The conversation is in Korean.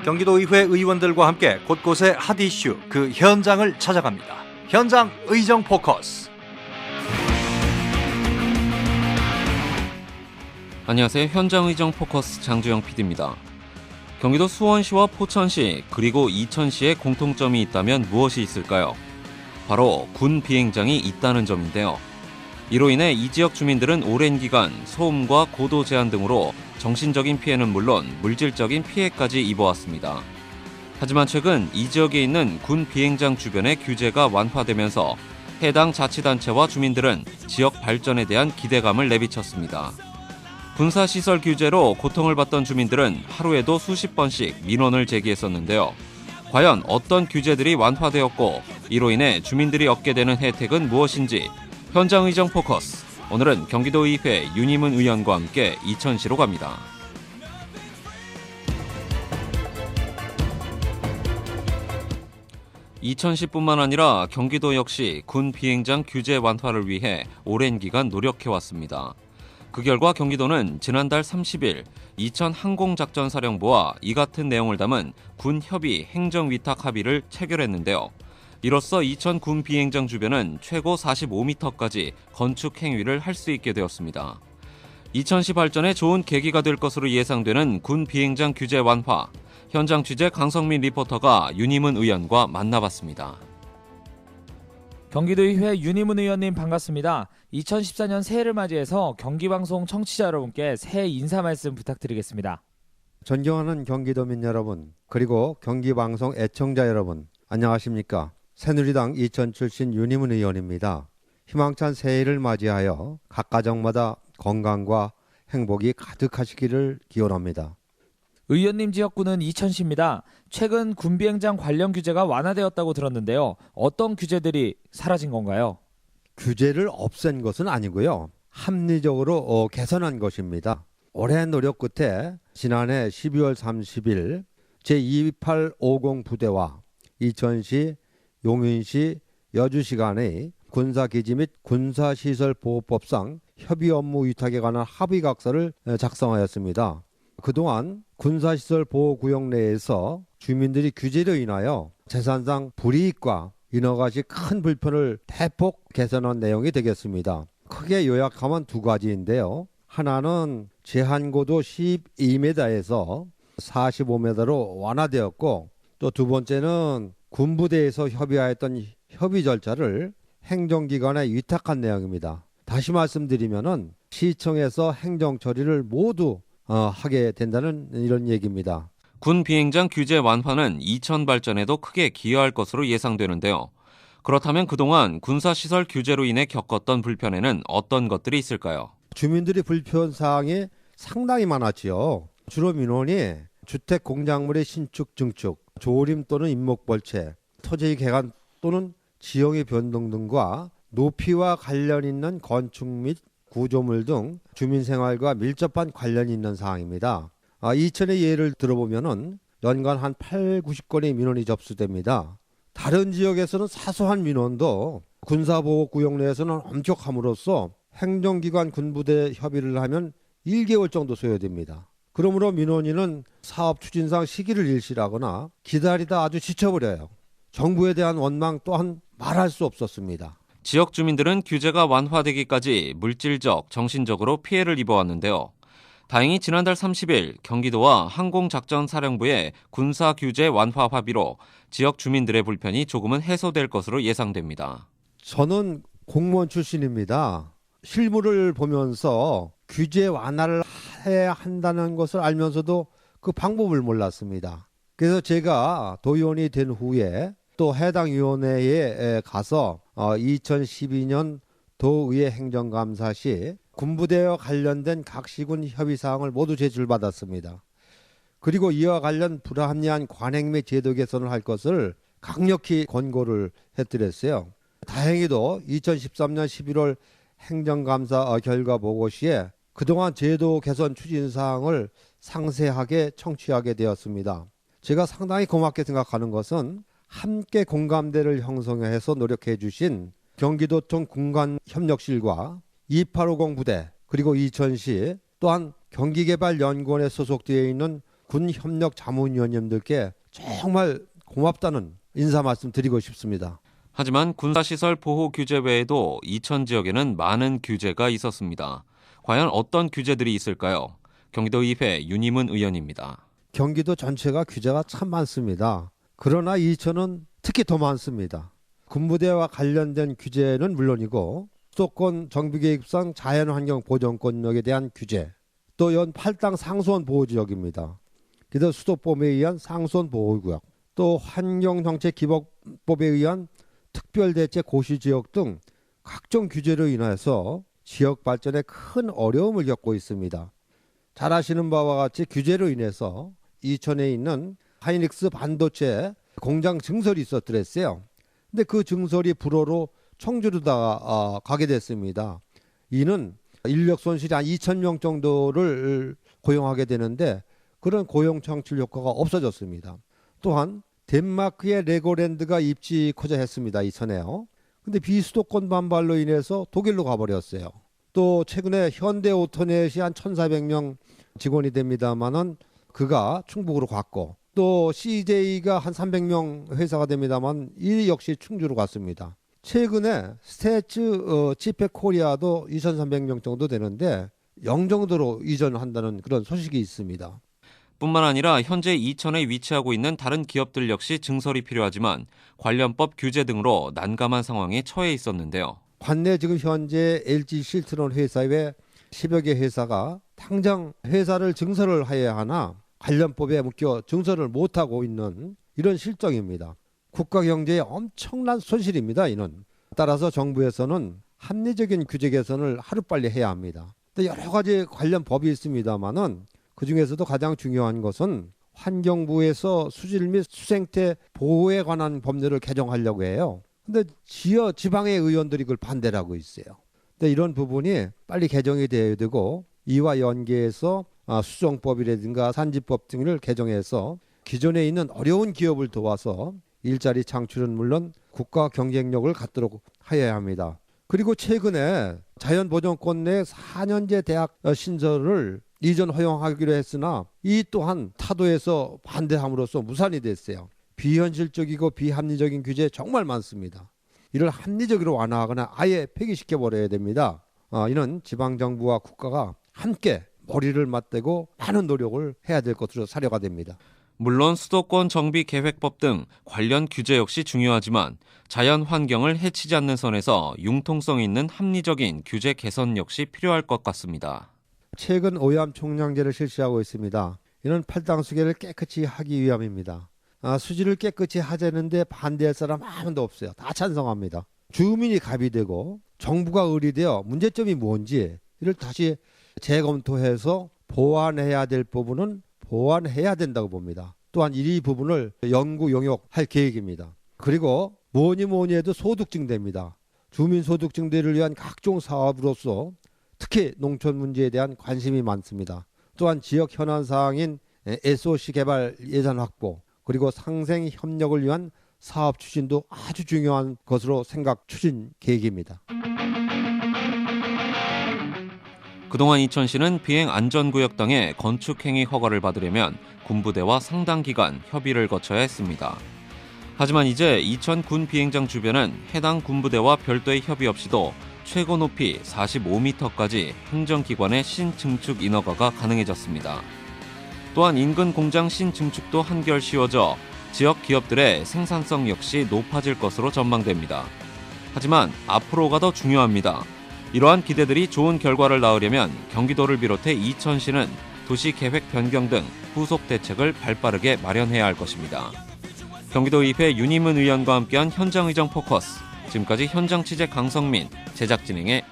경기도의회 의원들과 함께 곳곳의 핫 이슈 그 현장을 찾아갑니다. 현장 의정 포커스. 안녕하세요. 현장 의정 포커스 장주영 PD입니다. 경기도 수원시와 포천시 그리고 이천시에 공통점이 있다면 무엇이 있을까요? 바로 군 비행장이 있다는 점인데요. 이로 인해 이 지역 주민들은 오랜 기간 소음과 고도 제한 등으로 정신적인 피해는 물론 물질적인 피해까지 입어왔습니다. 하지만 최근 이 지역에 있는 군 비행장 주변의 규제가 완화되면서 해당 자치단체와 주민들은 지역 발전에 대한 기대감을 내비쳤습니다. 군사시설 규제로 고통을 받던 주민들은 하루에도 수십 번씩 민원을 제기했었는데요. 과연 어떤 규제들이 완화되었고 이로 인해 주민들이 얻게 되는 혜택은 무엇인지 현장 의정 포커스. 오늘은 경기도의회 윤희문 의원과 함께 이천시로 갑니다. 이천시뿐만 아니라 경기도 역시 군 비행장 규제 완화를 위해 오랜 기간 노력해왔습니다. 그 결과 경기도는 지난달 30일 이천 항공작전사령부와 이 같은 내용을 담은 군협의 행정위탁 합의를 체결했는데요. 이로써 이천 군 비행장 주변은 최고 45m까지 건축 행위를 할 수 있게 되었습니다. 이천시 발전에 좋은 계기가 될 것으로 예상되는 군 비행장 규제 완화. 현장 취재 강성민 리포터가 윤희문 의원과 만나봤습니다. 경기도의회 윤희문 의원님 반갑습니다. 2014년 새해를 맞이해서 경기방송 청취자 여러분께 새해 인사 말씀 부탁드리겠습니다. 존경하는 경기도민 여러분, 그리고 경기방송 애청자 여러분, 안녕하십니까? 새누리당 이천 출신 윤희문 의원입니다. 희망찬 새해를 맞이하여 각 가정마다 건강과 행복이 가득하시기를 기원합니다. 의원님 지역구는 이천시입니다. 최근 군비행장 관련 규제가 완화되었다고 들었는데요. 어떤 규제들이 사라진 건가요? 규제를 없앤 것은 아니고요. 합리적으로 개선한 것입니다. 오랜 노력 끝에 지난해 12월 30일 제2850 부대와 이천시, 용인시, 여주시 간의 군사기지 및 군사시설보호법상 협의 업무 위탁에 관한 합의각서를 작성하였습니다. 그동안 군사시설보호구역 내에서 주민들이 규제로 인하여 재산상 불이익과 인허가시 큰 불편을 대폭 개선한 내용이 되겠습니다. 크게 요약하면 두 가지인데요. 하나는 제한고도 12m에서 45m로 완화되었고, 또 두 번째는 군부대에서 협의하였던 협의 절차를 행정기관에 위탁한 내용입니다. 다시 말씀드리면은 시청에서 행정 처리를 모두 하게 된다는 이런 얘기입니다. 군 비행장 규제 완화는 이천 발전에도 크게 기여할 것으로 예상되는데요. 그렇다면 그동안 군사시설 규제로 인해 겪었던 불편에는 어떤 것들이 있을까요? 주민들이 불편사항이 상당히 많았지요. 주로 민원이 주택 공작물의 신축, 증축, 조림 또는 임목벌채, 토지 개간 또는 지형의 변동 등과 높이와 관련 있는 건축 및 구조물 등 주민생활과 밀접한 관련이 있는 사항입니다. 이천의 예를 들어보면은 연간 한 80-90건의 민원이 접수됩니다. 다른 지역에서는 사소한 민원도 군사보호구역 내에서는 엄격함으로써 행정기관 군부대 협의를 하면 1개월 정도 소요됩니다. 그러므로 민원인은 사업 추진상 시기를 일시하거나 기다리다 아주 지쳐버려요. 정부에 대한 원망 또한 말할 수 없었습니다. 지역 주민들은 규제가 완화되기까지 물질적, 정신적으로 피해를 입어왔는데요. 다행히 지난달 30일 경기도와 항공작전사령부의 군사규제 완화 합의로 지역 주민들의 불편이 조금은 해소될 것으로 예상됩니다. 저는 공무원 출신입니다. 실무를 보면서 규제 완화를 해야 한다는 것을 알면서도 그 방법을 몰랐습니다. 그래서 제가 도의원이 된 후에 또 해당 위원회에 가서 2012년 도의회 행정감사 시 군부대와 관련된 각 시군 협의사항을 모두 제출받았습니다. 그리고 이와 관련 불합리한 관행 및 제도 개선을 할 것을 강력히 권고를 해드렸어요. 다행히도 2013년 11월 행정감사 결과 보고 시에 그동안 제도 개선 추진 사항을 상세하게 청취하게 되었습니다. 제가 상당히 고맙게 생각하는 것은 함께 공감대를 형성해서 노력해 주신 경기도청 군관협력실과 2850 부대 그리고 이천시 또한 경기개발연구원에 소속되어 있는 군협력자문위원님들께 정말 고맙다는 인사 말씀 드리고 싶습니다. 하지만 군사시설 보호 규제 외에도 이천 지역에는 많은 규제가 있었습니다. 과연 어떤 규제들이 있을까요? 경기도의회 윤희문 의원입니다. 경기도 전체가 규제가 참 많습니다. 그러나 이천은 특히 더 많습니다. 군부대와 관련된 규제는 물론이고 수도권 정비계획상 자연환경 보존권역에 대한 규제, 또 연 8당 상수원 보호지역입니다. 그래서 수도법에 의한 상수원 보호구역, 또 환경정책기본법에 의한 특별대책 고시지역 등 각종 규제로 인해서 지역 발전에 큰 어려움을 겪고 있습니다. 잘 아시는 바와 같이 규제로 인해서 이천에 있는 하이닉스 반도체 공장 증설이 있었더랬어요. 근데 그 증설이 불허로 청주로 다 가게 됐습니다. 이는 인력 손실이 한 2,000명 정도를 고용하게 되는데 그런 고용 창출 효과가 없어졌습니다. 또한 덴마크의 레고랜드가 입지,코자 했습니다. 이천에요. 근데 비수도권 반발로 인해서 독일로 가버렸어요. 또 최근에 현대오토넷이 한 1,400명 직원이 됩니다만은 그가 충북으로 갔고, 또 CJ가 한 300명 회사가 됩니다만 이 역시 충주로 갔습니다. 최근에 스태츠 치페코리아도 2,300명 정도 되는데 영종도로 이전한다는 그런 소식이 있습니다. 뿐만 아니라 현재 이천에 위치하고 있는 다른 기업들 역시 증설이 필요하지만 관련법 규제 등으로 난감한 상황에 처해 있었는데요. 관내 지금 현재 LG 실트론 회사 외 10여 개 회사가 당장 회사를 증설을 해야 하나 관련법에 묶여 증설을 못하고 있는 이런 실정입니다. 국가 경제에 엄청난 손실입니다. 이는. 따라서 정부에서는 합리적인 규제 개선을 하루빨리 해야 합니다. 여러 가지 관련 법이 있습니다만은 그중에서도 가장 중요한 것은 환경부에서 수질 및 수생태 보호에 관한 법률을 개정하려고 해요. 근데 지방의 의원들이 그걸 반대를 하고 있어요. 근데 이런 부분이 빨리 개정이 되어야 되고 이와 연계해서 수정법이라든가 산지법 등을 개정해서 기존에 있는 어려운 기업을 도와서 일자리 창출은 물론 국가 경쟁력을 갖도록 하여야 합니다. 그리고 최근에 자연보존권 내 4년제 대학 신설을 이전 허용하기로 했으나 이 또한 타도에서 반대함으로써 무산이 됐어요. 비현실적이고 비합리적인 규제 정말 많습니다. 이를 합리적으로 완화하거나 아예 폐기시켜버려야 됩니다. 이는 지방정부와 국가가 함께 머리를 맞대고 많은 노력을 해야 될 것으로 사려가 됩니다. 물론 수도권 정비계획법 등 관련 규제 역시 중요하지만 자연 환경을 해치지 않는 선에서 융통성 있는 합리적인 규제 개선 역시 필요할 것 같습니다. 최근 오염 총량제를 실시하고 있습니다. 이는 팔당 수계를 깨끗이 하기 위함입니다. 수질을 깨끗이 하자는데 반대할 사람 아무도 없어요. 다 찬성합니다. 주민이 갑이 되고 정부가 의리되어 문제점이 뭔지 이를 다시 재검토해서 보완해야 될 부분은 보완해야 된다고 봅니다. 또한 이 부분을 연구 용역할 계획입니다. 그리고 뭐니 해도 소득증대입니다. 주민소득증대를 위한 각종 사업으로서 특히 농촌 문제에 대한 관심이 많습니다. 또한 지역 현안사항인 SOC 개발 예산 확보, 그리고 상생 협력을 위한 사업 추진도 아주 중요한 것으로 추진 계획입니다. 그동안 이천시는 비행안전구역 등의 건축행위 허가를 받으려면 군부대와 상당 기간 협의를 거쳐야 했습니다. 하지만 이제 이천 군 비행장 주변은 해당 군부대와 별도의 협의 없이도 최고 높이 45m까지 행정기관의 신증축 인허가가 가능해졌습니다. 또한 인근 공장 신증축도 한결 쉬워져 지역 기업들의 생산성 역시 높아질 것으로 전망됩니다. 하지만 앞으로가 더 중요합니다. 이러한 기대들이 좋은 결과를 낳으려면 경기도를 비롯해 이천시는 도시계획 변경 등 후속 대책을 발빠르게 마련해야 할 것입니다. 경기도의회 윤희문 의원과 함께한 현장의정 포커스, 지금까지 현장 취재 강성민, 제작 진행의